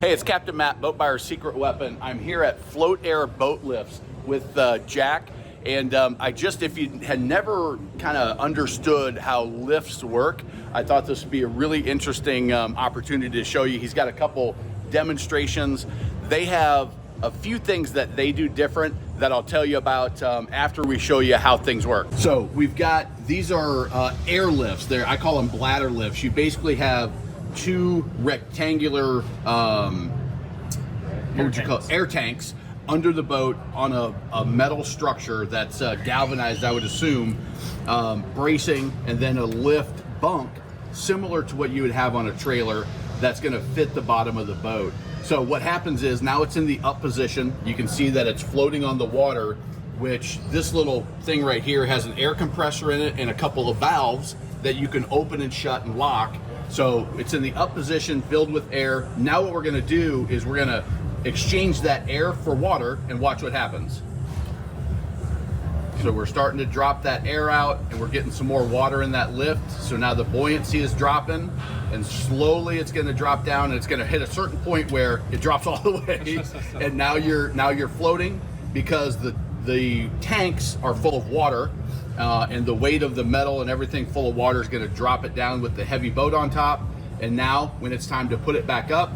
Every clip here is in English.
Hey, it's Captain Matt, Boat Buyer's Secret Weapon. I'm here at Float Air Boat Lifts with Jack. And if you had never kind of understood how lifts work, I thought this would be a really interesting opportunity to show you. He's got a couple demonstrations. They have a few things that they do different that I'll tell you about after we show you how things work. So we've got, these are air lifts. I call them bladder lifts. You basically have two rectangular air tanks under the boat on a metal structure that's galvanized, I would assume, bracing, and then a lift bunk similar to what you would have on a trailer that's going to fit the bottom of the boat. So what happens is now it's in the up position. You can see that it's floating on the water, which this little thing right here has an air compressor in it and a couple of valves that you can open and shut and lock. So it's in the up position, filled with air. Now what we're gonna do is we're gonna exchange that air for water and watch what happens. So we're starting to drop that air out and we're getting some more water in that lift. So now the buoyancy is dropping and slowly it's gonna drop down and it's gonna hit a certain point where it drops all the way. And now you're floating because the tanks are full of water. And the weight of the metal and everything full of water is going to drop it down with the heavy boat on top. And now when it's time to put it back up,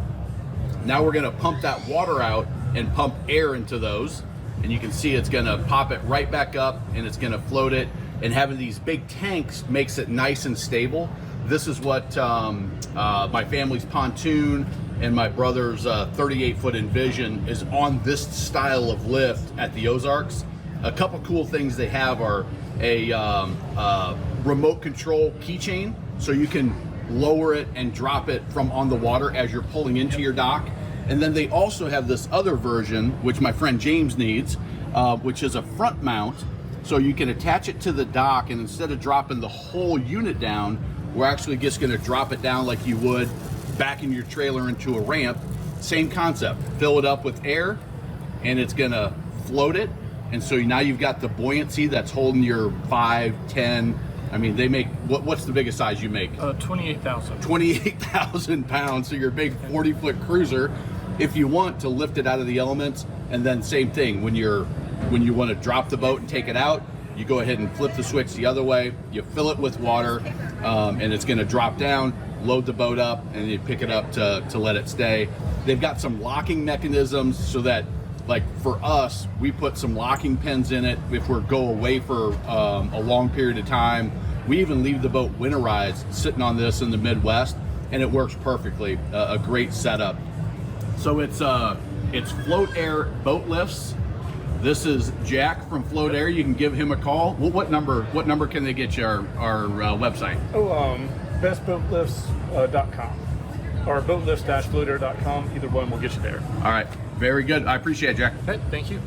now we're going to pump that water out and pump air into those. And you can see it's going to pop it right back up and it's going to float it. And having these big tanks makes it nice and stable. This is what my family's Pontoon and my brother's 38-foot Envision is on this style of lift at the Ozarks. A couple cool things they have are a remote control keychain, so you can lower it and drop it from on the water as you're pulling into your dock. And then they also have this other version, which my friend James needs, which is a front mount, so you can attach it to the dock, and instead of dropping the whole unit down, we're actually just going to drop it down like you would back in your trailer into a ramp. Same concept, fill it up with air and it's going to float it. And so now you've got the buoyancy that's holding your 5, 10, I mean, they make, what's the biggest size you make? 28,000. 28,000 pounds, so your big 40-foot cruiser, if you want to lift it out of the elements. And then same thing, when you want to drop the boat and take it out, you go ahead and flip the switch the other way, you fill it with water, and it's going to drop down, load the boat up, and you pick it up to let it stay. They've got some locking mechanisms so that, like for us, we put some locking pins in it if we go away for a long period of time. We even leave the boat winterized sitting on this in the Midwest, and it works perfectly. A great setup. So it's Float Air Boat Lifts. This is Jack from Float Air. You can give him a call. Well, what number can they get you? Our website? bestboatlifts.com or boatlifts-floatair.com. Either one will get you there. All right. Very good. I appreciate it, Jack. Okay, thank you.